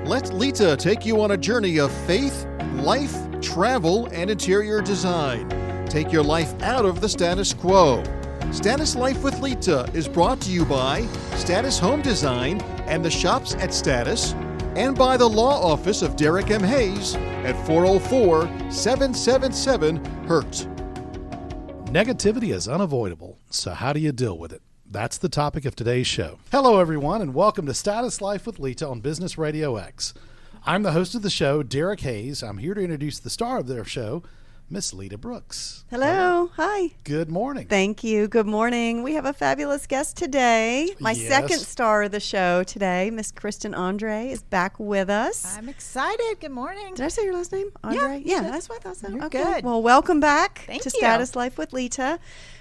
Let Lita take you on a journey of faith, life, travel, and interior design. Take your life out of the status quo. Status Life with Lita is brought to you by Status Home Design and the shops at Status, and by the law office of Derek M. Hayes at 404-777-HURT. Negativity is unavoidable, so how do you deal with it? That's the topic of today's show. Hello, everyone, and welcome to Status Life with Lita on Business RadioX. I'm the host of the show, Derek Hayes. I'm here to introduce the star of their show, Miss Lita Brooks. Hello. Hi. Good morning. Thank you. Good morning. We have a fabulous guest today. My second star of the show today, Miss Kristen Andre, is back with us. I'm excited. Good morning. Did I say your last name? Andre? Yeah, That's what I thought so. You're okay. good. Well, welcome back Thank to you. Status Life with Lita.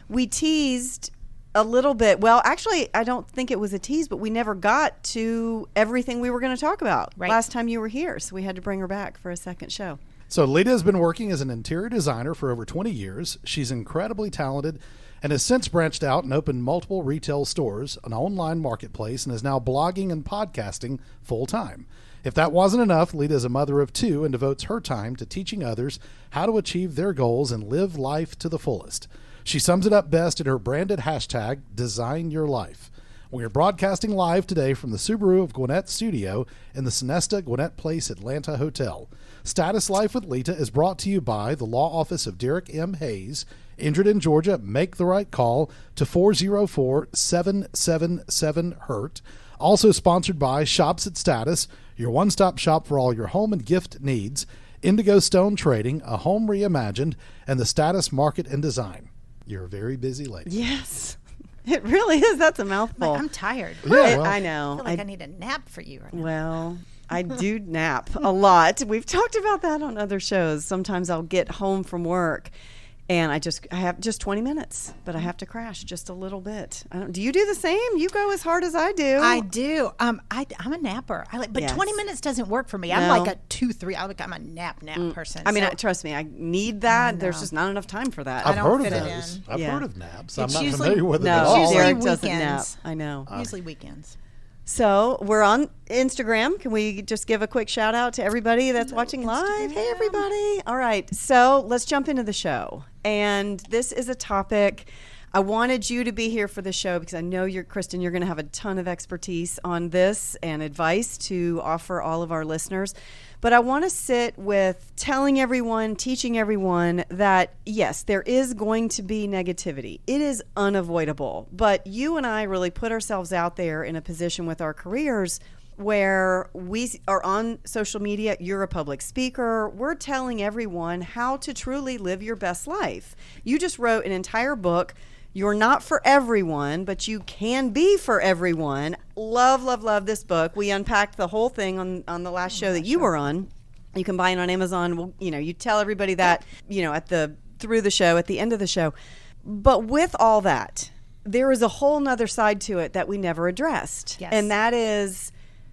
We teased a little bit. Well, actually, I don't think it was a tease, but we never got to everything we were going to talk about last time you were here. So we had to bring her back for a second show. So Lita has been working as an interior designer for over 20 years. She's incredibly talented and has since branched out and opened multiple retail stores, an online marketplace, and is now blogging and podcasting full time. If that wasn't enough, Lita is a mother of two and devotes her time to teaching others how to achieve their goals and live life to the fullest. She sums it up best in her branded hashtag, Design Your Life. We are broadcasting live today from the Subaru of Gwinnett studio in the Sonesta Gwinnett Place Atlanta Hotel. Status Life with Lita is brought to you by the law office of Derek M. Hayes. Injured in Georgia? Make the right call to 404-777-HURT. Also sponsored by Shops at Status, your one-stop shop for all your home and gift needs. Indigo Stone Trading, A Home Reimagined, and the Status Market and Design. You're a very busy lady. Yes. It really is. That's a mouthful. I'm tired. Yeah, well, I know. I feel like I need a nap for you right now. Well, I do nap a lot. We've talked about that on other shows. Sometimes I'll get home from work and I have just 20 minutes, but I have to crash just a little bit. Do you do the same? You go as hard as I do. I do. I'm a napper. But Yes. 20 minutes doesn't work for me. No. I'm like a 2-3. I'm a nap person. I mean, so trust me, I need that. There's just not enough time for that. I've don't heard of fit it those. in. I've Yeah. heard of naps. It's I'm not usually- familiar with it at No, all. usually Derek doesn't nap. weekends. I know. usually weekends. So we're on Instagram. Can we just give a quick shout out to everybody that's watching live? Hey, everybody. All right. So let's jump into the show. And this is a topic. I wanted you to be here for the show because I know Kristen, you're going to have a ton of expertise on this and advice to offer all of our listeners. But I want to sit with telling everyone, teaching everyone that, yes, there is going to be negativity. It is unavoidable. But you and I really put ourselves out there in a position with our careers where we are on social media. You're a public speaker. We're telling everyone how to truly live your best life. You just wrote an entire book. You're not for everyone, but you can be for everyone. Love, love, love this book. We unpacked the whole thing on the last show that you were on. You can buy it on Amazon. Well, you tell everybody that, through the show, at the end of the show. But with all that, there is a whole nother side to it that we never addressed. Yes. And that is,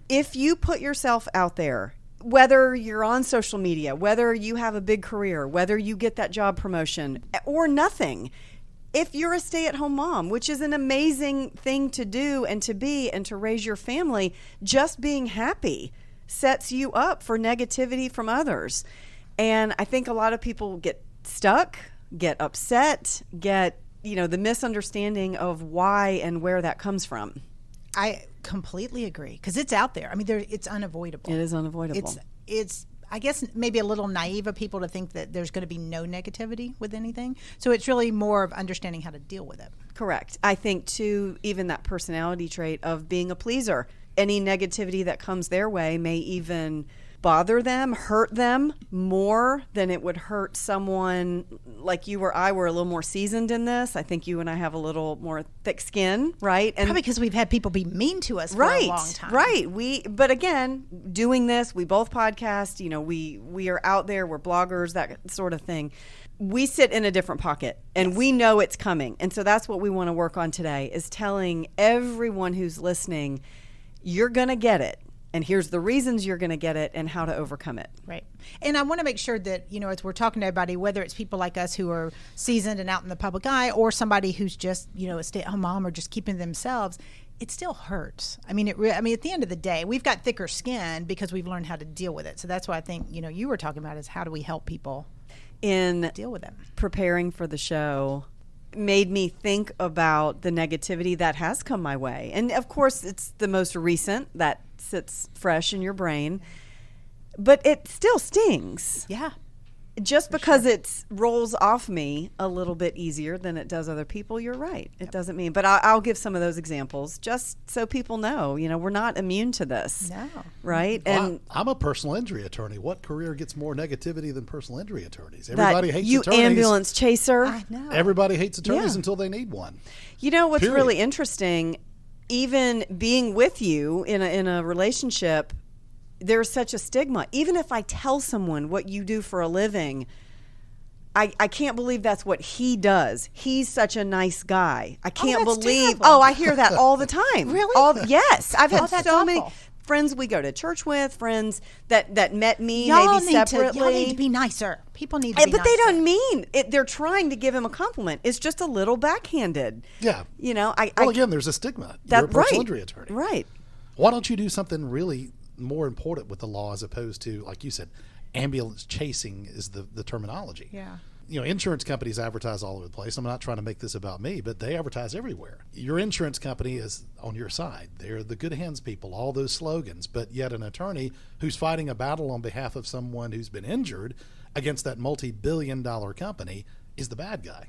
if you put yourself out there, whether you're on social media, whether you have a big career, whether you get that job promotion or nothing, if you're a stay-at-home mom, which is an amazing thing to do and to be and to raise your family, just being happy sets you up for negativity from others. And I think a lot of people get stuck, get upset, get, the misunderstanding of why and where that comes from. I completely agree because it's out there. I mean, it's unavoidable. It is unavoidable. It's I guess maybe a little naive of people to think that there's going to be no negativity with anything. So it's really more of understanding how to deal with it. Correct. I think, too, even that personality trait of being a pleaser, any negativity that comes their way may even bother them, hurt them more than it would hurt someone like you or I were a little more seasoned in this. I think you and I have a little more thick skin, right? And probably because we've had people be mean to us for a long time. Right. But again, doing this, we both podcast, we are out there, we're bloggers, that sort of thing. We sit in a different pocket and we know it's coming. And so that's what we want to work on today, is telling everyone who's listening, you're going to get it. And here's the reasons you're going to get it and how to overcome it. Right. And I want to make sure that, as we're talking to everybody, whether it's people like us who are seasoned and out in the public eye or somebody who's just, a stay-at-home mom or just keeping themselves, it still hurts. I mean, I mean, at the end of the day, we've got thicker skin because we've learned how to deal with it. So that's why I think, you were talking about is how do we help people in deal with it? Preparing for the show made me think about the negativity that has come my way. And of course, it's the most recent that sits fresh in your brain, but it still stings. Yeah. Just because it rolls off me a little bit easier than it does other people, you're right. It doesn't mean, but I'll give some of those examples just so people know, we're not immune to this. No. Right? Well, and I'm a personal injury attorney. What career gets more negativity than personal injury attorneys? Everybody hates you attorneys. Ambulance chaser. I know. Everybody hates attorneys Yeah. until they need one. What's Period. really interesting, even being with you in a relationship, there's such a stigma. Even if I tell someone what you do for a living, I can't believe that's what he does. He's such a nice guy. I can't that's believe. terrible. Oh, I hear that all the time. Really? Yes. I've had that's so many awful. friends we go to church with, friends that met me Y'all maybe separately. y'all need to be nicer. People need to be But they nicer. don't mean it. They're trying to give him a compliment. It's just a little backhanded. Yeah. I Again, there's a stigma. that You're a personal right. injury attorney. Right. Why don't you do something really more important with the law as opposed to, like you said, ambulance chasing is the terminology. Yeah. Insurance companies advertise all over the place. I'm not trying to make this about me, but they advertise everywhere. Your insurance company is on your side. They're the good hands people, all those slogans. But yet an attorney who's fighting a battle on behalf of someone who's been injured against that multi-billion-dollar company is the bad guy.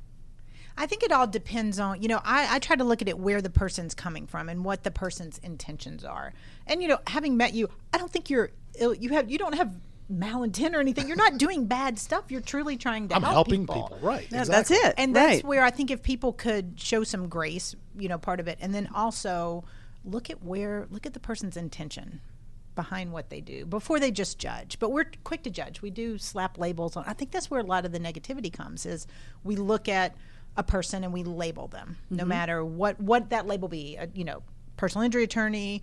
I think it all depends on, I try to look at it where the person's coming from and what the person's intentions are. And, having met you, I don't think you don't have malintent or anything. You're not doing bad stuff. You're truly trying to I'm help helping people. Right. Yeah, exactly. That's it. And that's right. where I think if people could show some grace, part of it, and then also look at the person's intention behind what they do before they just judge. But we're quick to judge. We do slap labels on. I think that's where a lot of the negativity comes is we look at a person and we label them, no matter what that label be. Personal injury attorney,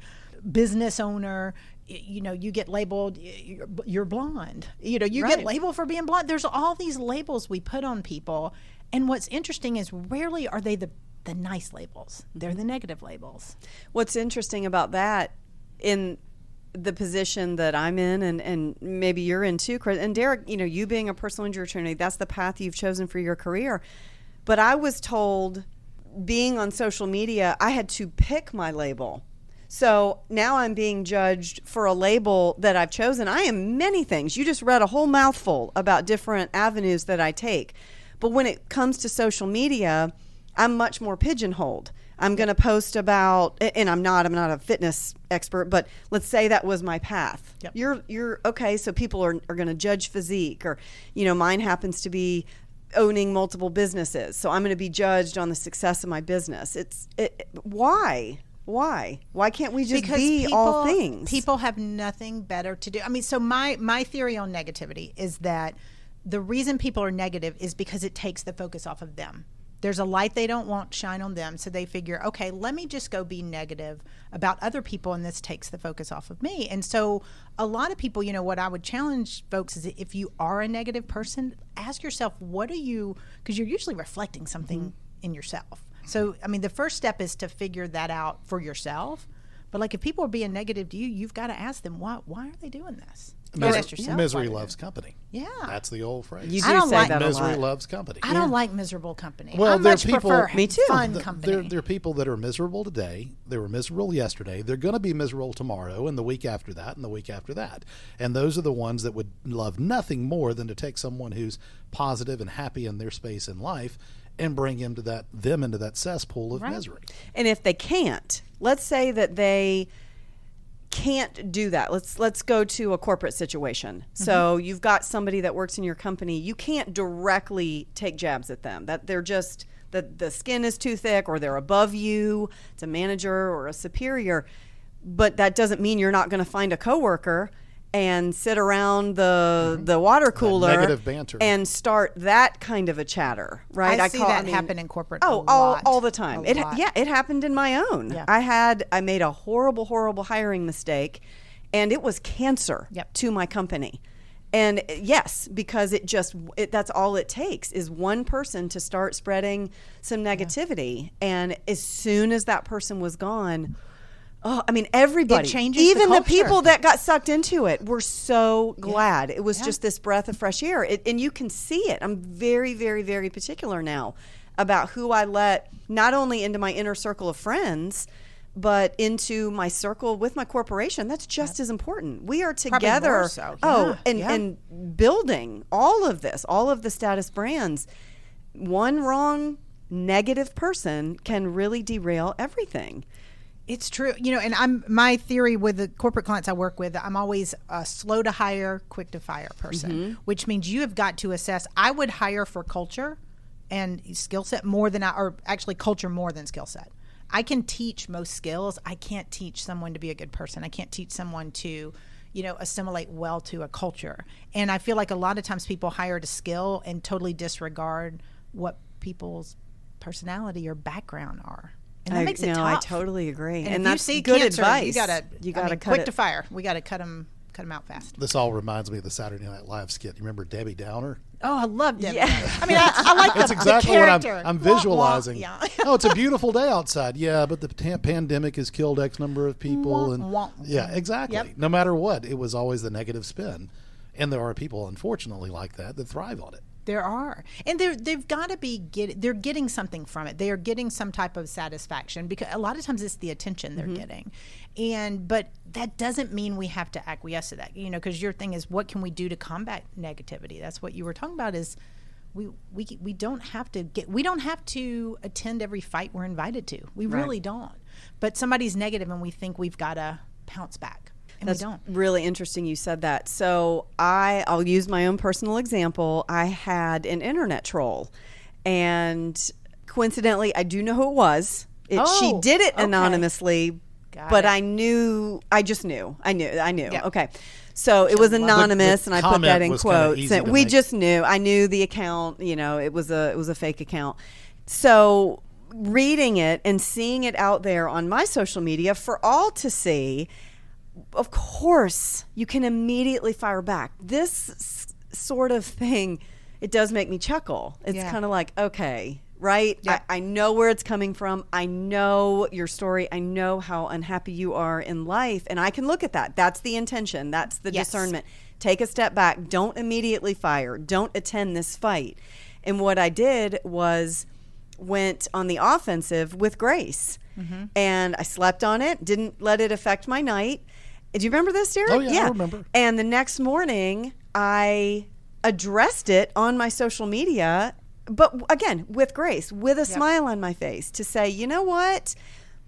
business owner. You get labeled. You're blonde. You Right. get labeled for being blonde. There's all these labels we put on people, and what's interesting is rarely are they the nice labels. They're the negative labels. What's interesting about that in the position that I'm in and maybe you're in too, Chris, and Derek, you being a personal injury attorney, that's the path you've chosen for your career. But I was told, being on social media, I had to pick my label. So now I'm being judged for a label that I've chosen. I am many things. You just read a whole mouthful about different avenues that I take. But when it comes to social media, I'm much more pigeonholed. I'm going to post about, and I'm not a fitness expert, but let's say that was my path. Yep. You're okay. So people are going to judge physique, or, mine happens to be owning multiple businesses. So I'm going to be judged on the success of my business. Why? Why can't we just be all things? People have nothing better to do. I mean, so my theory on negativity is that the reason people are negative is because it takes the focus off of them. There's a light they don't want shine on them, so they figure, okay, let me just go be negative about other people, and this takes the focus off of me. And so a lot of people, what I would challenge folks is if you are a negative person, ask yourself, what are you, because you're usually reflecting something in yourself. So, I mean, the first step is to figure that out for yourself. But like if people are being negative to you, you've got to ask them, why are they doing this? Ask yourself Misery why loves company. Yeah. That's the old phrase. You I don't do say like that a Misery lot. loves company. I don't like miserable company. Well, I there are much people- prefer Me too. fun company. There are people that are miserable today. They were miserable yesterday. They're going to be miserable tomorrow and the week after that and the week after that. And those are the ones that would love nothing more than to take someone who's positive and happy in their space in life and bring them into that cesspool of misery. And if they can't, let's say that they can't do that. Let's go to a corporate situation. So you've got somebody that works in your company. You can't directly take jabs at them. That they're just the skin is too thick, or they're above you. It's a manager or a superior. But that doesn't mean you're not going to find a coworker and sit around the water cooler negative banter and start that kind of a chatter, right? I see that happen in corporate. All the time. A lot. It happened in my own. Yeah. I made a horrible hiring mistake, and it was cancer Yep. to my company. And yes, because that's all it takes is one person to start spreading some negativity. And as soon as that person was gone, everybody, It changes even the the culture. people that got sucked into it, were so glad. It was just this breath of fresh air. And you can see it. I'm very, very, very particular now about who I let not only into my inner circle of friends, but into my circle with my corporation. That's just as important. We are together. more so. And building all of this, all of the status brands. One wrong negative person can really derail everything. It's true. And my theory with the corporate clients I work with, I'm always a slow to hire, quick to fire person, which means you have got to assess. I would hire for culture and skill set more than culture more than skill set. I can teach most skills. I can't teach someone to be a good person. I can't teach someone to, assimilate well to a culture. And I feel like a lot of times people hire to skill and totally disregard what people's personality or background are. And that makes it tough. I totally agree. And that's if you see good cancer, advice. You gotta cut quick to fire. We got to cut them out fast. This all reminds me of the Saturday Night Live skit. You remember Debbie Downer? Oh, I love Debbie. Yeah. I like That's exactly the what character. I'm visualizing. Yeah. Oh, it's a beautiful day outside. Yeah, but the pandemic has killed X number of people. Yeah, exactly. Yep. No matter what, it was always the negative spin. And there are people, unfortunately, like that thrive on it. There are, and they've got to be they're getting something from it. They are getting some type of satisfaction because a lot of times it's the attention they're getting, but that doesn't mean we have to acquiesce to that. Because your thing is, what can we do to combat negativity? That's what you were talking about. Is we don't have to attend every fight we're invited to. We really don't. But somebody's negative, and we think we've got to pounce back. And That's we don't. really interesting you said that. So I'll use my own personal example. I had an internet troll, and coincidentally, I do know who it was. She did it anonymously, but I knew. I knew. Yep. Okay. So it was anonymous, and I put that in quotes. And we just knew. I knew the account. It was a fake account. So reading it and seeing it out there on my social media for all to see, of course, you can immediately fire back. This sort of thing, it does make me chuckle. It's kind of like, okay, right? Yeah. I know where it's coming from. I know your story. I know how unhappy you are in life. And I can look at that. That's the intention. That's the discernment. Take a step back. Don't immediately fire. Don't attend this fight. And what I did was went on the offensive with grace. And I slept on it, didn't let it affect my night. Do you remember this, Derek? Oh, yeah, I remember. And the next morning, I addressed it on my social media, but again, with grace, with a smile on my face, to say, you know what?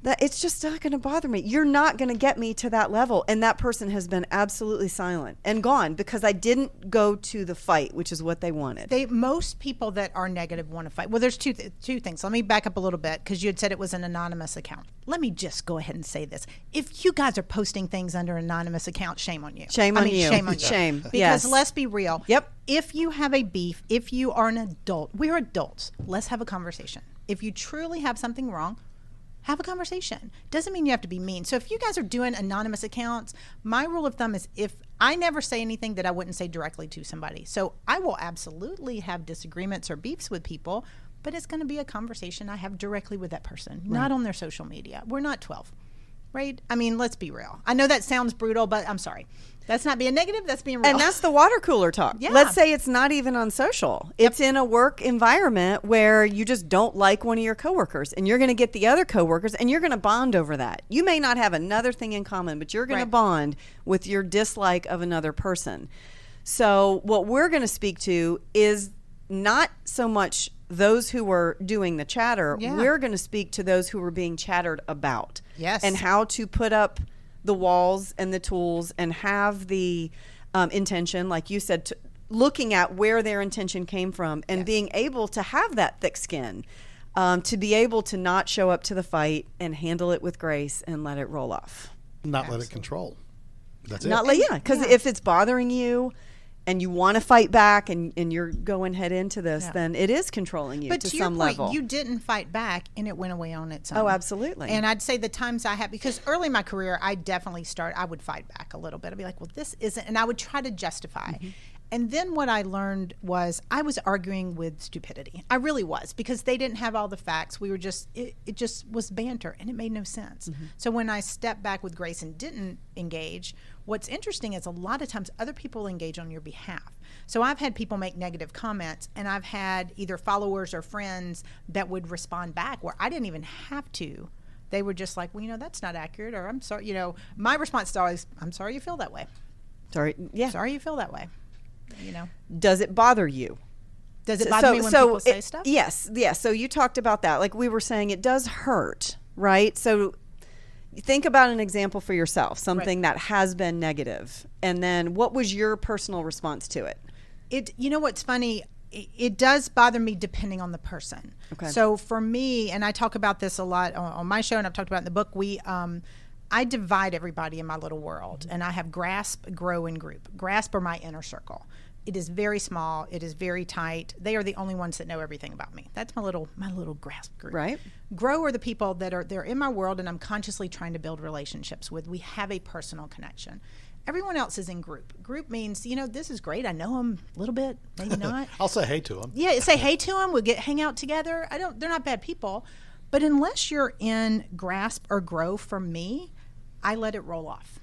That it's just not going to bother me. You're not going to get me to that level. And that person has been absolutely silent and gone because I didn't go to the fight, which is what they wanted. Most people that are negative want to fight. Well, there's two things. Let me back up a little bit because you had said it was an anonymous account. Let me just go ahead and say this. If you guys are posting things under anonymous account, shame on you. Shame on you. Shame on you. Shame. Because let's be real. Yep. If you have a beef, if you are an adult, we're adults. Let's have a conversation. If you truly have something wrong, have a conversation. Doesn't mean you have to be mean. So if you guys are doing anonymous accounts, my rule of thumb is if I never say anything that I wouldn't say directly to somebody. So I will absolutely have disagreements or beefs with people, but it's going to be a conversation I have directly with that person, not on their social media. We're not 12, right? I mean, let's be real. I know that sounds brutal, but I'm sorry. That's not being negative. That's being real. And that's the water cooler talk. Yeah. Let's say it's not even on social. It's in a work environment where you just don't like one of your coworkers, and you're going to get the other coworkers, and you're going to bond over that. You may not have another thing in common, but you're going to bond with your dislike of another person. So what we're going to speak to is not so much those who were doing the chatter. We're going to speak to those who were being chattered about. Yes. And how to put up the walls and the tools and have the intention, like you said, looking at where their intention came from and being able to have that thick skin, to be able to not show up to the fight and handle it with grace and let it roll off. Not let it control. That's Not it. because if it's bothering you and you want to fight back and you're going head into this, then it is controlling you but to to some your point, level. you didn't fight back and it went away on its own. Oh, absolutely. And I'd say the times I had, because early in my career, I would fight back a little bit. I'd be like, well, this isn't, and I would try to justify. And then what I learned was I was arguing with stupidity. I really was, because they didn't have all the facts. We were just, it just was banter, and it made no sense. So when I stepped back with grace and didn't engage, what's interesting is a lot of times other people engage on your behalf. So I've had people make negative comments, and I've had either followers or friends that would respond back where I didn't even have to. They were just like, well, that's not accurate, or I'm sorry. My response is always, I'm sorry you feel that way. Sorry. Yeah. Sorry you feel that way. Does it bother you? Does it bother me when people say stuff? Yes. So you talked about that. Like we were saying, it does hurt, right? So think about an example for yourself, something that has been negative. And then what was your personal response to it? What's funny? It does bother me depending on the person. Okay. So for me, and I talk about this a lot on my show, and I've talked about it in the book, I divide everybody in my little world, and I have grasp, grow, and group. Grasp are my inner circle. It is very small. It is very tight. They are the only ones that know everything about me. That's my little grasp group. Right. Grow are the people that they're in my world, and I'm consciously trying to build relationships with. We have a personal connection. Everyone else is in group. Group means, this is great. I know them a little bit, maybe not. I'll say hey to them. Yeah, say hey to them. We'll hang out together. They're not bad people. But unless you're in grasp or grow from me, I let it roll off.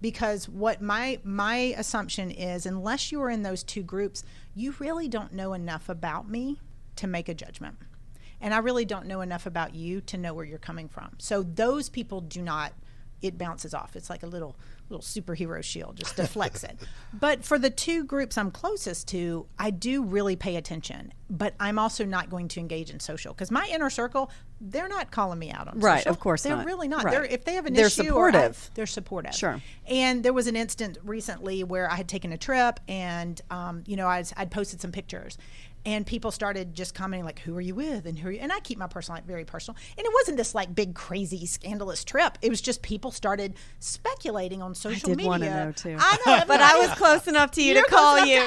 Because what my assumption is, unless you are in those two groups, you really don't know enough about me to make a judgment. And I really don't know enough about you to know where you're coming from. So those people do not, it bounces off. It's like a little superhero shield, just deflects it. But for the two groups I'm closest to, I do really pay attention. But I'm also not going to engage in social, because my inner circle, they're not calling me out on right, social. Of course they're not. really not. Right. If they have an they're issue, supportive. They're supportive. Sure. And there was an instant recently where I had taken a trip, and I'd posted some pictures. And people started just commenting like, who are you with? And I keep my personal life very personal. And it wasn't this like big, crazy, scandalous trip. It was just people started speculating on social media. I did want to know too. I know. But I was close enough to you to call you.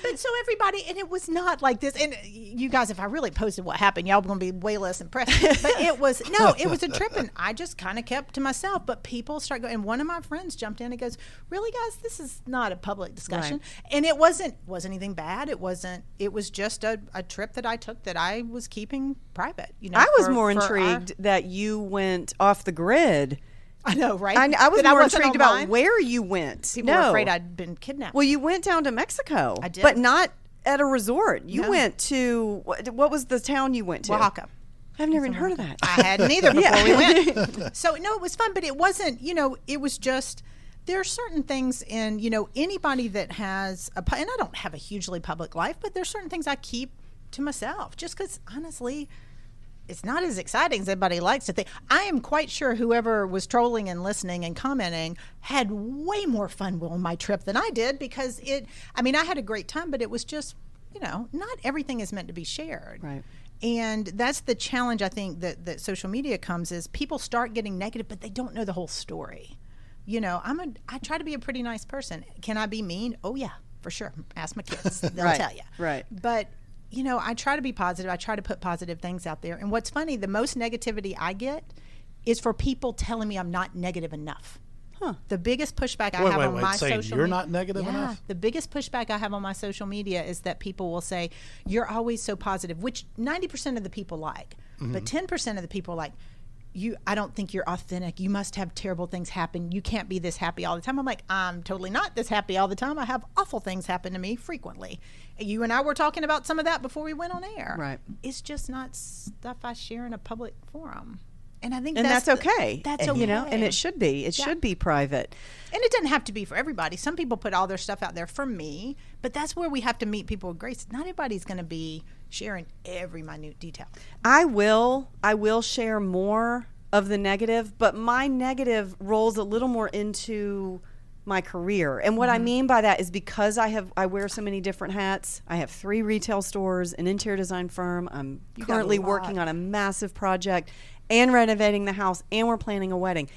But so everybody, and it was not like this. And you guys, if I really posted what happened, y'all were going to be way less impressed. But it was a trip, and I just kind of kept to myself. But people start going, and one of my friends jumped in and goes, really, guys, this is not a public discussion. Right. And it wasn't anything bad. It was just a trip that I took that I was keeping private. I was more intrigued that you went off the grid. I know, right? I was more intrigued about where you went. People were afraid I'd been kidnapped. Well, you went down to Mexico. I did. But not at a resort. You went to, what was the town you went to? Oaxaca. I've never even heard of that. I hadn't either before we went. So, no, it was fun, but it wasn't, it was just, there are certain things in, anybody that has, and I don't have a hugely public life, but there's certain things I keep to myself, just because, honestly, it's not as exciting as everybody likes to think. I am quite sure whoever was trolling and listening and commenting had way more fun on my trip than I did, because I had a great time, but it was just, not everything is meant to be shared. Right. And that's the challenge, I think, that social media comes, is people start getting negative, but they don't know the whole story. I try to be a pretty nice person. Can I be mean? Oh, yeah, for sure. Ask my kids. They'll tell you. Right. But I try to be positive. I try to put positive things out there. And what's funny, the most negativity I get is for people telling me I'm not negative enough. Huh. The biggest pushback I have on my social media. You're not negative enough? The biggest pushback I have on my social media is that people will say, you're always so positive, which 90% of the people like. Mm-hmm. But 10% of the people are like, I don't think you're authentic. You must have terrible things happen. You can't be this happy all the time. I'm like, I'm totally not this happy all the time. I have awful things happen to me frequently. You and I were talking about some of that before we went on air. Right. It's just not stuff I share in a public forum. And I think that's okay. That's okay. And it should be. It should be private. And it doesn't have to be for everybody. Some people put all their stuff out there for me, but that's where we have to meet people with grace. Not everybody's going to be sharing every minute detail. I will share more of the negative, but my negative rolls a little more into my career. And what I mean by that is because I wear so many different hats. I have 3 retail stores, an interior design firm. I'm currently working on a massive project and renovating the house, and we're planning a wedding.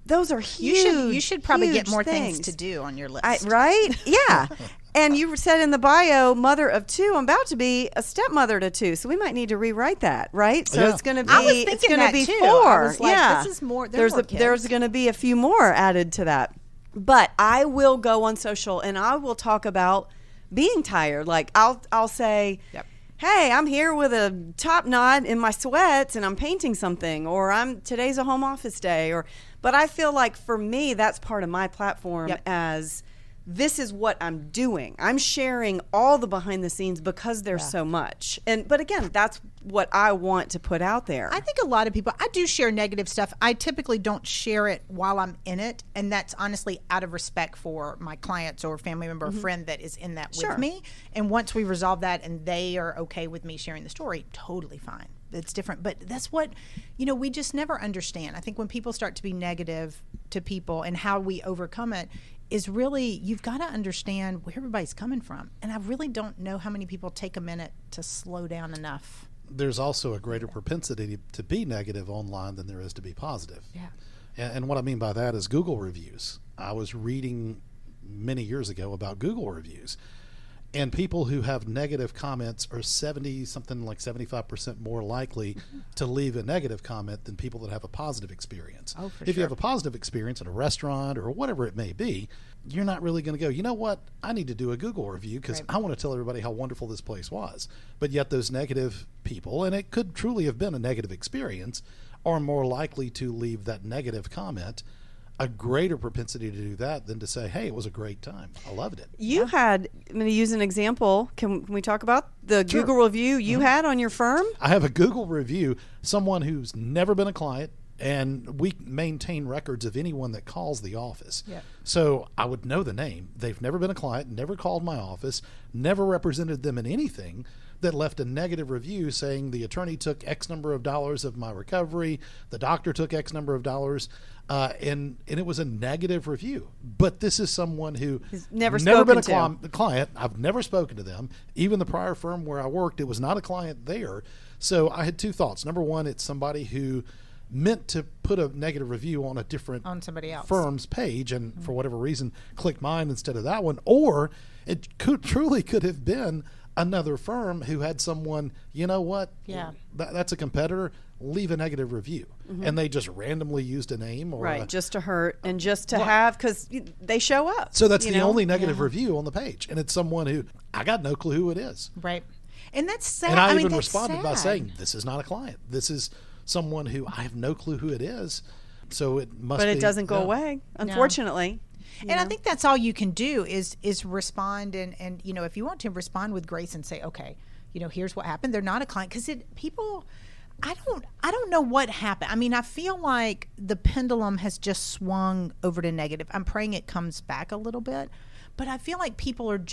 Those are huge. You should probably get more things to do on your list. Right? Yeah. And you said in the bio, mother of 2. I'm about to be a stepmother to 2, so we might need to rewrite that, right? So it's going to be. I was thinking that be too. 4. I was like, this is more. There's going to be a few more added to that. But I will go on social and I will talk about being tired. Like I'll say, Yep. hey, I'm here with a top knot in my sweats and I'm painting something, or today's a home office day, but I feel like for me, that's part of my platform. Yep. As this is what I'm doing. I'm sharing all the behind the scenes because there's so much. But again, that's what I want to put out there. I think a lot of people, I do share negative stuff. I typically don't share it while I'm in it. And that's honestly out of respect for my clients or family member or friend that is in that with me. And once we resolve that and they are okay with me sharing the story, totally fine. It's different. But that's what, we just never understand. I think when people start to be negative to people and how we overcome it, is really, you've got to understand where everybody's coming from. And I really don't know how many people take a minute to slow down enough. There's also a greater propensity to be negative online than there is to be positive. Yeah. And what I mean by that is Google reviews. I was reading many years ago about Google reviews. And people who have negative comments are 75% more likely to leave a negative comment than people that have a positive experience. Oh, for If sure. you have a positive experience at a restaurant or whatever it may be, you're not really going to go, you know what, I need to do a Google review because I want to tell everybody how wonderful this place was. But yet those negative people, and it could truly have been a negative experience, are more likely to leave that negative comment. A greater propensity to do that than to say, hey, it was a great time. I loved it. You had, I'm going to use an example. Can we talk about the Google review you had on your firm? I have a Google review, someone who's never been a client, and we maintain records of anyone that calls the office. Yep. So I would know the name. They've never been a client, never called my office, never represented them in anything, that left a negative review saying the attorney took X number of dollars of my recovery, the doctor took X number of dollars, and it was a negative review. But this is someone who He's never been a spoken to. client. I've never spoken to them. Even the prior firm where I worked, it was not a client there. So I had two thoughts. Number one, it's somebody who meant to put a negative review on a different On somebody else. firm's page and for whatever reason clicked mine instead of that one. Or it truly could have been another firm who had someone, you know what, that's a competitor, leave a negative review. And they just randomly used a name. Or just to hurt and just to have, because they show up. So that's the only negative review on the page. And it's someone who, I got no clue who it is. Right. And that's sad. And I mean, even that's responded by sad. saying, this is not a client. This is someone who I have no clue who it is. So it must be. But it doesn't go away, unfortunately. And I think that's all you can do is respond and if you want to respond with grace and say, okay, here's what happened. They're not a client because people, I don't know what happened. I mean, I feel like the pendulum has just swung over to negative. I'm praying it comes back a little bit, but I feel like people are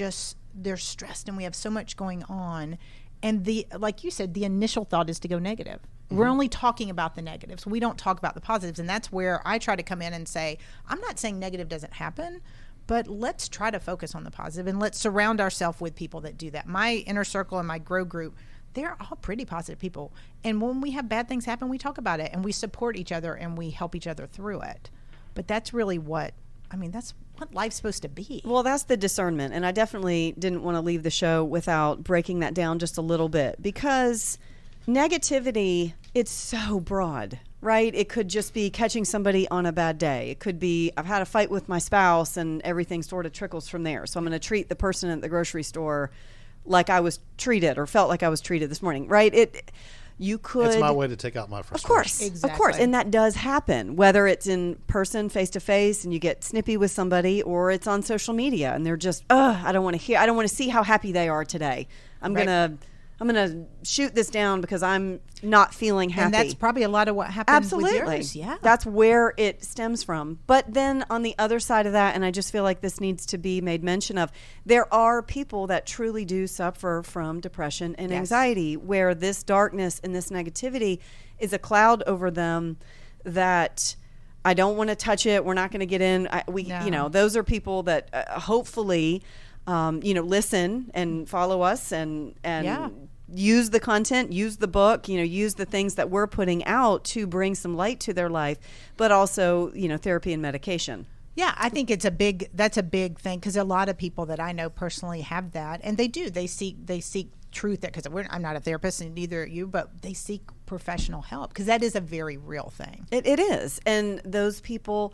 they're stressed and we have so much going on. And like you said, the initial thought is to go negative. We're only talking about the negatives. We don't talk about the positives. And that's where I try to come in and say, I'm not saying negative doesn't happen, but let's try to focus on the positive and let's surround ourselves with people that do that. My inner circle and my grow group, they're all pretty positive people. And when we have bad things happen, we talk about it and we support each other and we help each other through it. But that's really that's what life's supposed to be. Well, that's the discernment. And I definitely didn't want to leave the show without breaking that down just a little bit, because negativity, it's so broad, right? It could just be catching somebody on a bad day. It could be, I've had a fight with my spouse and everything sort of trickles from there. So I'm going to treat the person at the grocery store like I was treated or felt like I was treated this morning, right? You could. It's my way to take out my frustration. Of course, exactly. Of course, and that does happen. Whether it's in person, face to face, and you get snippy with somebody, or it's on social media, and they're just, I don't want to hear. I don't want to see how happy they are today. I'm gonna shoot this down because I'm not feeling happy. And that's probably a lot of what happens Absolutely. with yours. Yeah, that's where it stems from. But then on the other side of that, and I just feel like this needs to be made mention of, there are people that truly do suffer from depression and anxiety, where this darkness and this negativity is a cloud over them that I don't want to touch it. We're not going to get in. Those are people that hopefully, listen and follow us and use the content, use the book, use the things that we're putting out to bring some light to their life, but also, therapy and medication. Yeah, I think that's a big thing, because a lot of people that I know personally have that, and they seek truth, because I'm not a therapist and neither are you, but they seek professional help, because that is a very real thing. It is. And those people,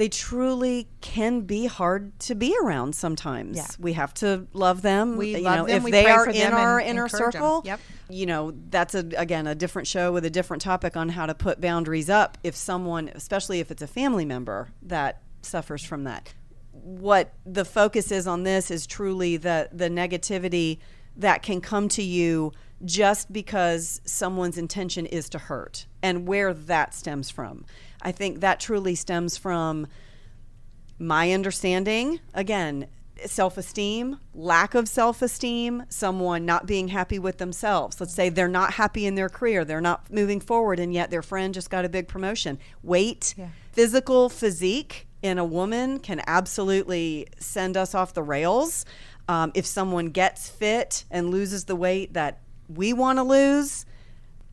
they truly can be hard to be around sometimes. Yeah. We have to love them. We you love know, them, if we they pray are for in them our and inner encourage them. circle, Yep. you know, that's again a different show with a different topic on how to put boundaries up if someone, especially if it's a family member that suffers from that. What the focus is on this is truly the negativity that can come to you just because someone's intention is to hurt, and where that stems from. I think that truly stems from my understanding, again, self-esteem, lack of self-esteem, someone not being happy with themselves. Let's say they're not happy in their career, they're not moving forward, and yet their friend just got a big promotion. Weight, physique in a woman can absolutely send us off the rails. If someone gets fit and loses the weight that we want to lose,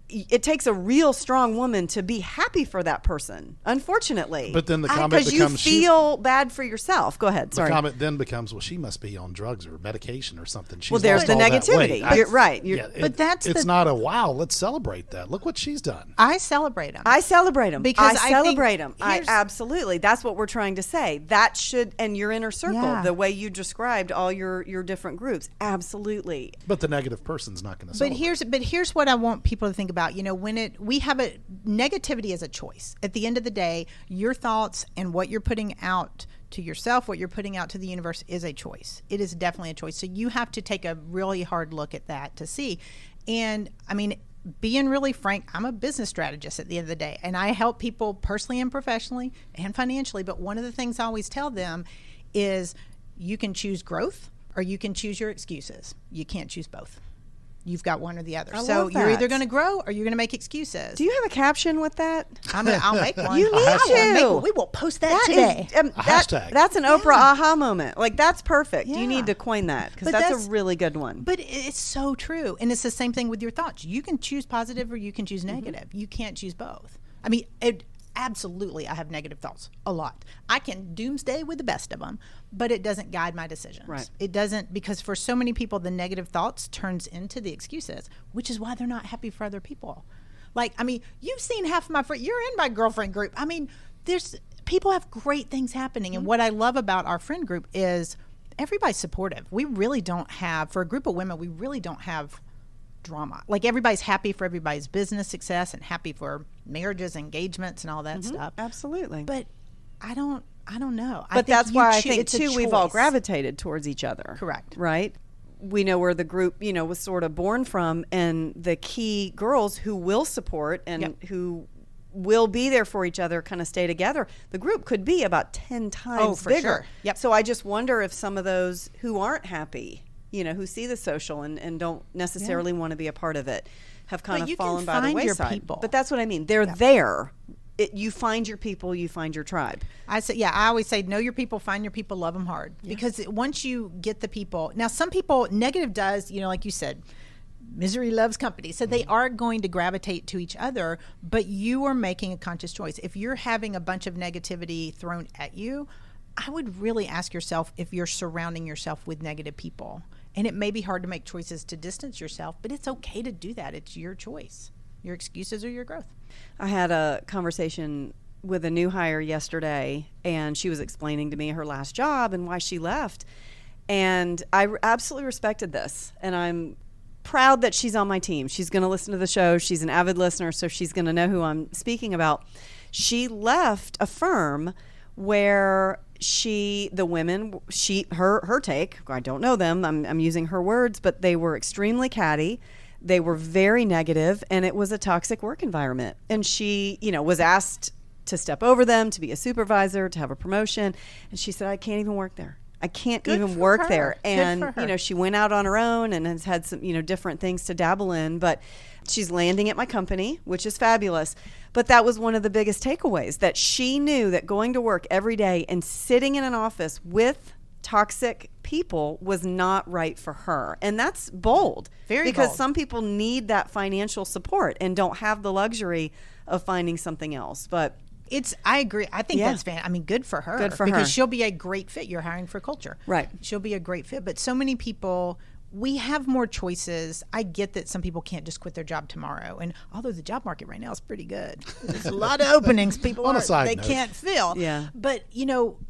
it takes a real strong woman to be happy for that person, unfortunately. But then the comment because becomes, you feel bad for yourself. Go ahead. Sorry. The comment then becomes, well, she must be on drugs or medication or something. She's Well, there's lost the all that negativity. weight. You're right. But it's not a wow. Let's celebrate that. Look what she's done. I celebrate them. I celebrate them Because I I celebrate think them. Absolutely. That's what we're trying to say. That should, and your inner circle, Yeah. the way you described all your different groups. Absolutely. But the negative person's not going to celebrate. But here's what I want people to think about. You know, we have negativity is a choice. At the end of the day, your thoughts and what you're putting out to yourself, what you're putting out to the universe is a choice. It is definitely a choice. So you have to take a really hard look at that to see. And I mean, being really frank, I'm a business strategist at the end of the day, and I help people personally and professionally and financially. But one of the things I always tell them is you can choose growth or you can choose your excuses. You can't choose both. You've got one or the other. I So love you're that. either going to grow or you're going to make excuses. Do you have a caption with that? I'll make one. You need to. We will post that That today. is, hashtag. That's an Oprah aha moment. Like, that's perfect. Yeah. You need to coin that because But that's that's- a really good one. But it's so true. And it's the same thing with your thoughts. You can choose positive or you can choose negative. You can't choose both. I mean, absolutely, I have negative thoughts a lot. I can doomsday with the best of them, but it doesn't guide my decisions. Right. It doesn't, because for so many people, the negative thoughts turns into the excuses, which is why they're not happy for other people. Like, I mean, you've seen half of my friends. You're in my girlfriend group. I mean, people have great things happening. And what I love about our friend group is everybody's supportive. We really don't have, for a group of women, we really don't have drama. Like, everybody's happy for everybody's business success and happy for marriages, engagements, and all that stuff. Absolutely. But I don't know. But that's why I think it's a too we've all choice. gravitated towards each other. Correct. Right? We know where the group, was sort of born from, and the key girls who will support and who will be there for each other kind of stay together. The group could be about 10 times for bigger. sure. Yep. So I just wonder if some of those who aren't happy, who see the social and don't necessarily want to be a part of it, have kind of fallen by the wayside. Your people. But that's what I mean. They're there. You find your people, you find your tribe. I always say, know your people, find your people, love them hard. Yeah. Because once you get the people, now some people, negative does, like you said, misery loves company. So they are going to gravitate to each other, but you are making a conscious choice. If you're having a bunch of negativity thrown at you, I would really ask yourself if you're surrounding yourself with negative people. And it may be hard to make choices to distance yourself, but it's okay to do that. It's your choice. Your excuses are your growth. I had a conversation with a new hire yesterday, and she was explaining to me her last job and why she left. And I absolutely respected this, and I'm proud that she's on my team. She's going to listen to the show. She's an avid listener, so she's going to know who I'm speaking about. She left a firm where her take, I don't know them, I'm using her words, but they were extremely catty. They were very negative, and it was a toxic work environment. And she, was asked to step over them, to be a supervisor, to have a promotion. And she said, I can't even work there. I can't even work there. And, she went out on her own and has had some, different things to dabble in. But she's landing at my company, which is fabulous. But that was one of the biggest takeaways, that she knew that going to work every day and sitting in an office with toxic people was not right for her. And that's bold. Because some people need that financial support and don't have the luxury of finding something else. But I agree. I think that's fantastic. I mean, good for her. Good for because her. she'll be a great fit. You're hiring for culture. Right. She'll be a great fit. But so many people we have more choices. I get that some people can't just quit their job tomorrow. And although the job market right now is pretty good, there's a lot of openings people can't fill. Yeah. But,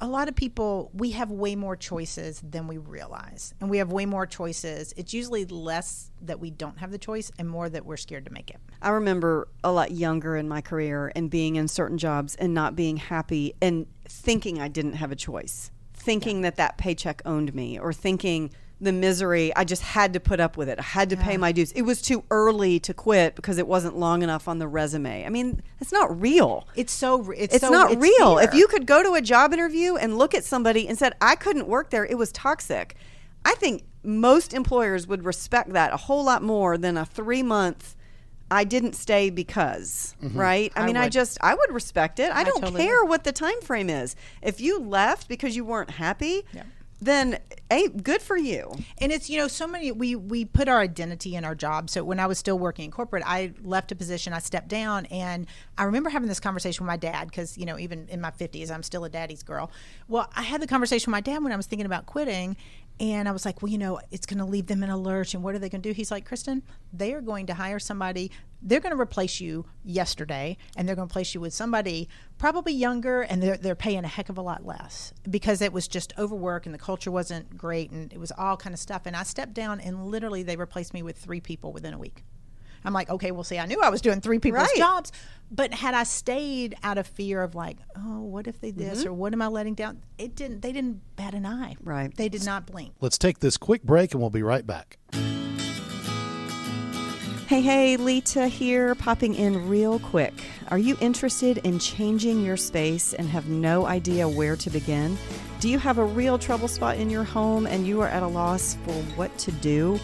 a lot of people, we have way more choices than we realize. And we have way more choices. It's usually less that we don't have the choice and more that we're scared to make it. I remember a lot younger in my career and being in certain jobs and not being happy and thinking I didn't have a choice, thinking that paycheck owned me, or thinking the misery, I just had to put up with it. I had to pay my dues. It was too early to quit because it wasn't long enough on the resume. I mean, it's not real. It's not real. Fear. If you could go to a job interview and look at somebody and said, I couldn't work there, it was toxic, I think most employers would respect that a whole lot more than a 3-month I didn't stay because, right? I mean, I would respect it. I don't totally care what the time frame is. If you left because you weren't happy, then good for you. And it's, so many, we put our identity in our job. So when I was still working in corporate, I left a position, I stepped down, and I remember having this conversation with my dad because, even in my 50s, I'm still a daddy's girl. Well, I had the conversation with my dad when I was thinking about quitting, and I was like, well, it's going to leave them in a lurch, and what are they going to do? He's like, Kristen, they are going to hire somebody. They're going to replace you yesterday, and they're going to place you with somebody probably younger, and they're paying a heck of a lot less because it was just overwork and the culture wasn't great, and it was all kind of stuff. And I stepped down, and literally they replaced me with 3 people within a week. I'm like, okay, well, see, I knew I was doing 3 people's jobs, but had I stayed out of fear of like, oh, what if they this or what am I letting down? They didn't bat an eye. Right. They did not blink. Let's take this quick break and we'll be right back. Hey, Lita here, popping in real quick. Are you interested in changing your space and have no idea where to begin? Do you have a real trouble spot in your home and you are at a loss for what to do?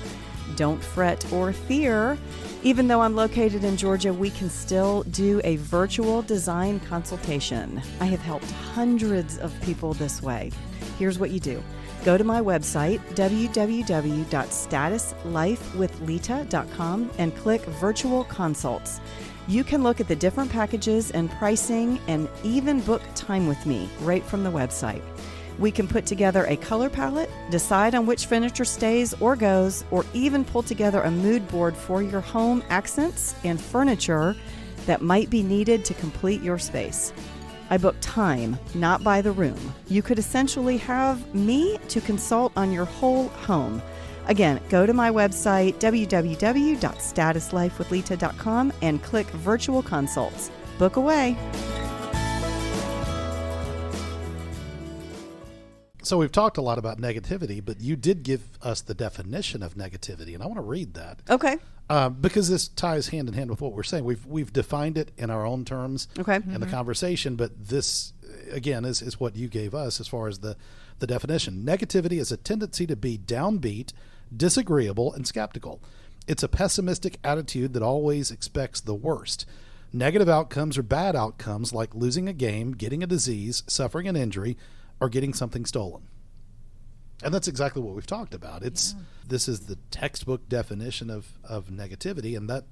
Don't fret or fear. Even though I'm located in Georgia, we can still do a virtual design consultation. I have helped hundreds of people this way. Here's what you do. Go to my website, www.statuslifewithlita.com, and click Virtual Consults. You can look at the different packages and pricing and even book time with me right from the website. We can put together a color palette, decide on which furniture stays or goes, or even pull together a mood board for your home accents and furniture that might be needed to complete your space. I book time, not by the room. You could essentially have me to consult on your whole home. Again, go to my website, www.statuslifewithlita.com, and click Virtual Consults. Book away. So we've talked a lot about negativity, but you did give us the definition of negativity, and I want to read that. Okay. Because this ties hand in hand with what we're saying. We've defined it in our own terms in the conversation, but this, again, is what you gave us as far as the definition. Negativity is a tendency to be downbeat, disagreeable, and skeptical. It's a pessimistic attitude that always expects the worst. Negative outcomes are bad outcomes like losing a game, getting a disease, suffering an injury, or getting something stolen. And that's exactly what we've talked about. This is the textbook definition of negativity, and that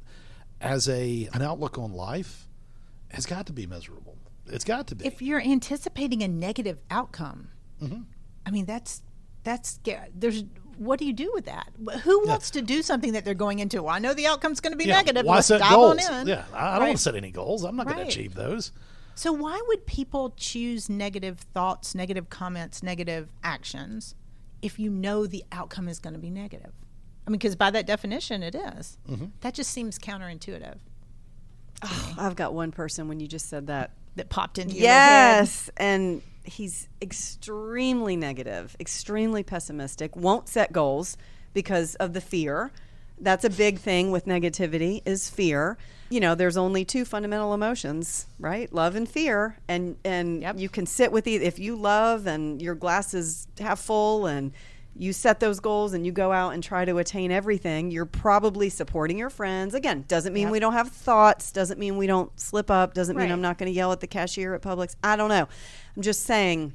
as an outlook on life has got to be miserable. It's got to be. If you're anticipating a negative outcome, I mean, that's scary. What do you do with that? Who wants to do something that they're going into? Well, I know the outcome's going to be negative. Why Let's set dive goals? on in. Yeah, I don't want to set any goals. I'm not going to achieve those. So why would people choose negative thoughts, negative comments, negative actions if you know the outcome is going to be negative? I mean, because by that definition, it is. That just seems counterintuitive. Oh, I've got one person when you just said that popped into your head. And he's extremely negative, extremely pessimistic, won't set goals because of the fear. That's a big thing with negativity is fear. There's only 2 fundamental emotions, right? Love and fear. And you can sit with if you love and your glass is half full and you set those goals and you go out and try to attain everything, you're probably supporting your friends. Again, doesn't mean we don't have thoughts, doesn't mean we don't slip up, doesn't mean I'm not going to yell at the cashier at Publix. I don't know. I'm just saying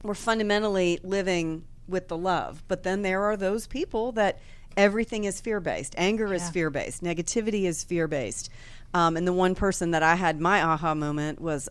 we're fundamentally living with the love. But then there are those people that everything is fear-based. Anger is fear-based. Negativity is fear-based. And the one person that I had my aha moment was,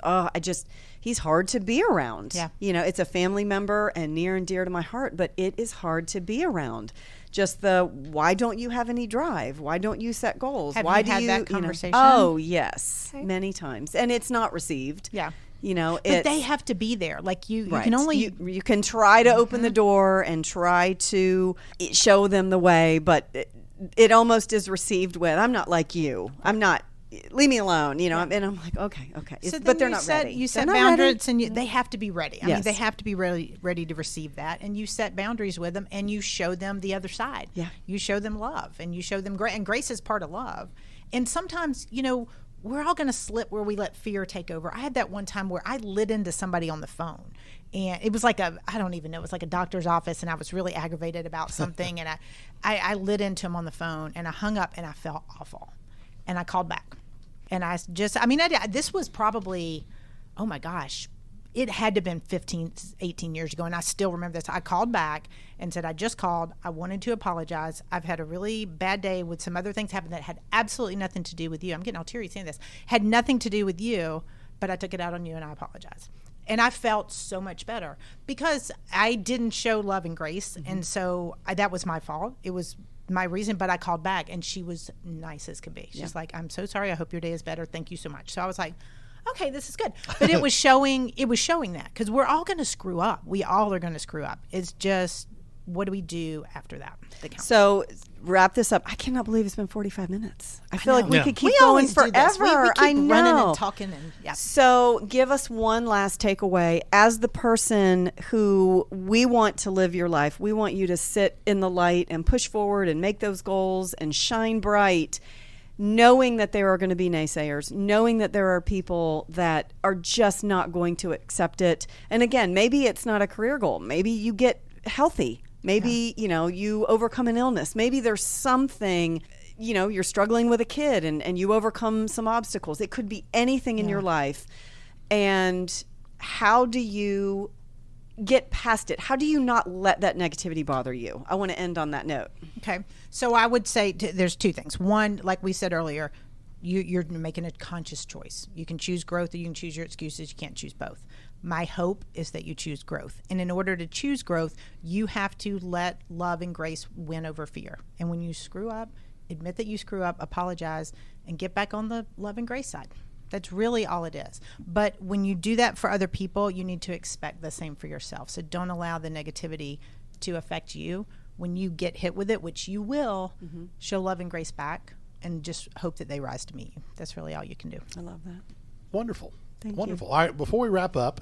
he's hard to be around. Yeah. It's a family member and near and dear to my heart, but it is hard to be around. Just why don't you have any drive? Why don't you set goals? Have why you do had you, that conversation? Oh, yes. Okay. Many times. And it's not received. Yeah. But they have to be there. Like you right. can only you can try to open the door and try to show them the way, but it almost is received with, I'm not like you. I'm not. Leave me alone, And I'm like, okay. So but they're not ready. You set They're not boundaries, ready. and they have to be ready. I mean, Yes. they have to be ready to receive that. And you set boundaries with them, and you show them the other side. Yeah. You show them love, and you show them grace. And grace is part of love. And sometimes, we're all going to slip where we let fear take over. I had that one time where I lit into somebody on the phone. And it was like I don't even know, it was like a doctor's office, and I was really aggravated about something. And I lit into him on the phone, and I hung up, and I felt awful. And I called back. And this was probably, oh my gosh, it had to have been 15, 18 years ago. And I still remember this. I called back and said, I just called. I wanted to apologize. I've had a really bad day with some other things happen that had absolutely nothing to do with you. I'm getting all teary saying this. Had nothing to do with you, but I took it out on you, and I apologize. And I felt so much better because I didn't show love and grace. Mm-hmm. And so that was my fault. It was my reason, but I called back, and she was nice as can be. She's like, I'm so sorry. I hope your day is better. Thank you so much. So I was like, okay, this is good. But it was showing that, because we're all going to screw up. We all are going to screw up. It's just, what do we do after that? So wrap this up. I cannot believe it's been 45 minutes. I feel like we could keep we going always do this. forever. We keep I know. running and talking. And, yeah. So give us one last takeaway. As the person who we want to live your life, we want you to sit in the light and push forward and make those goals and shine bright, knowing that there are going to be naysayers, knowing that there are people that are just not going to accept it. And again, maybe it's not a career goal. Maybe you get healthy. Maybe, you overcome an illness. Maybe there's something, you're struggling with a kid and you overcome some obstacles. It could be anything in your life. And how do you get past it? How do you not let that negativity bother you? I want to end on that note. Okay. So I would say there's two things. One, like we said earlier, you're making a conscious choice. You can choose growth or you can choose your excuses. You can't choose both. My hope is that you choose growth. And in order to choose growth, you have to let love and grace win over fear. And when you screw up, admit that you screw up, apologize, and get back on the love and grace side. That's really all it is. But when you do that for other people, you need to expect the same for yourself. So don't allow the negativity to affect you. When you get hit with it, which you will, show love and grace back and just hope that they rise to meet you. That's really all you can do. I love that. Wonderful. Thank Wonderful. you. All right, before we wrap up,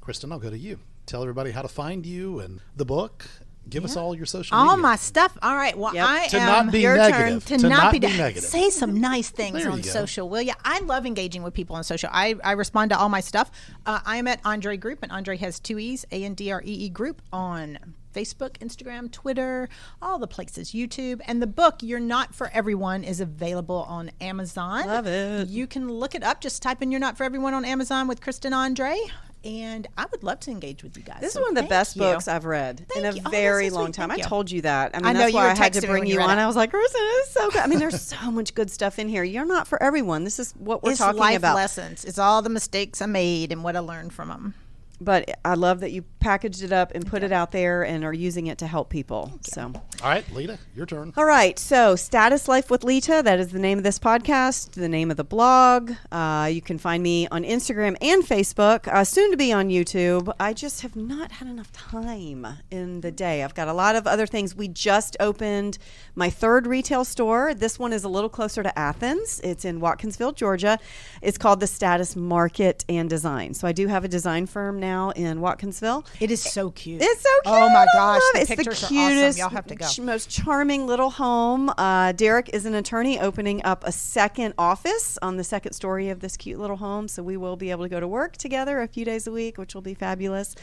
Kristen, I'll go to you. Tell everybody how to find you and the book. Give us all your social media. All my stuff. All right. Well, I to am not be your negative. turn. to not be negative. Say some nice things There on you go. social, will you? I love engaging with people on social. I respond to all my stuff. I am at Andre Group, and Andre has 2 E's, ANDREE Group, on Facebook, Instagram, Twitter, all the places, YouTube. And the book, You're Not For Everyone, is available on Amazon. Love it. You can look it up. Just type in You're Not For Everyone on Amazon with Kristen Andre. And I would love to engage with you guys. This So is one of the thank best you. books I've read in a Thank you. Oh, very that's so long sweet. time. Thank I you. told you that. I mean, I know that's you why were I had to texting me bring when you you read on. it. I was like, Kristen, this is so good. I mean, there's so much good stuff in here. You're not for everyone. This is what we're It's talking life about. lessons. It's all the mistakes I made and what I learned from them. But I love that you packaged it up and put it out there and are using it to help people. So, All right, Lita, your turn. all right. So, Status Life with Lita, that is the name of this podcast, the name of the blog. You can find me on Instagram and Facebook, soon to be on YouTube. I just have not had enough time in the day. I've got a lot of other things. We just opened my 3rd retail store. This one is a little closer to Athens. It's in Watkinsville, Georgia. It's called the Status Market and Design. So I do have a design firm now in Watkinsville. It is so cute. It's so cute. Oh my I gosh, love the it. It's pictures the are awesome. cutest, Y'all have to go. most charming little home. Derek is an attorney opening up a 2nd office on the 2nd story of this cute little home. So we will be able to go to work together a few days a week, which will be fabulous.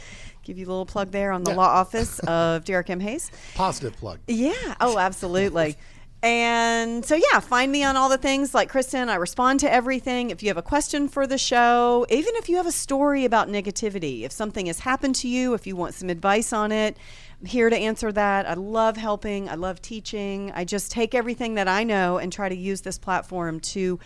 Give you a little plug there on the law office of Derek M. Hayes. Positive plug. Yeah. Oh, absolutely. And so, yeah, find me on all the things like Kristen. I respond to everything. If you have a question for the show, even if you have a story about negativity, if something has happened to you, if you want some advice on it, I'm here to answer that. I love helping. I love teaching. I just take everything that I know and try to use this platform to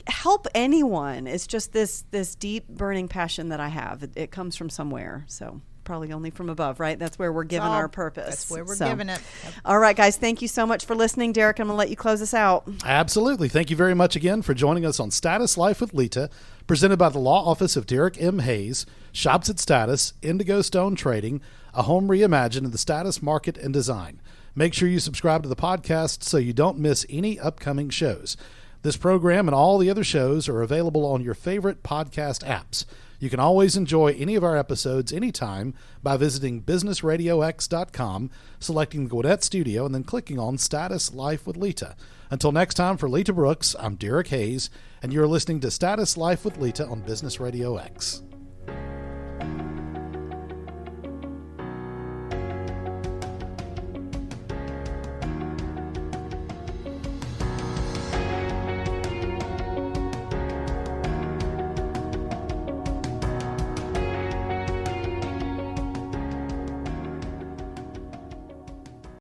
help anyone. It's just this deep burning passion that I have. It comes from somewhere. So probably only from above, right? That's where we're given our purpose. That's where we're giving it. Yep. All right, guys. Thank you so much for listening. Derek, I'm going to let you close us out. Absolutely. Thank you very much again for joining us on Status Life with Lita, presented by the Law Office of Derek M. Hayes, Shops at Status, Indigo Stone Trading, a home reimagined in the status market and design. Make sure you subscribe to the podcast so you don't miss any upcoming shows. This program and all the other shows are available on your favorite podcast apps. You can always enjoy any of our episodes anytime by visiting businessradiox.com, selecting the Gwinnett Studio, and then clicking on Status Life with Lita. Until next time, for Lita Brooks, I'm Derek Hayes, and you're listening to Status Life with Lita on Business Radio X.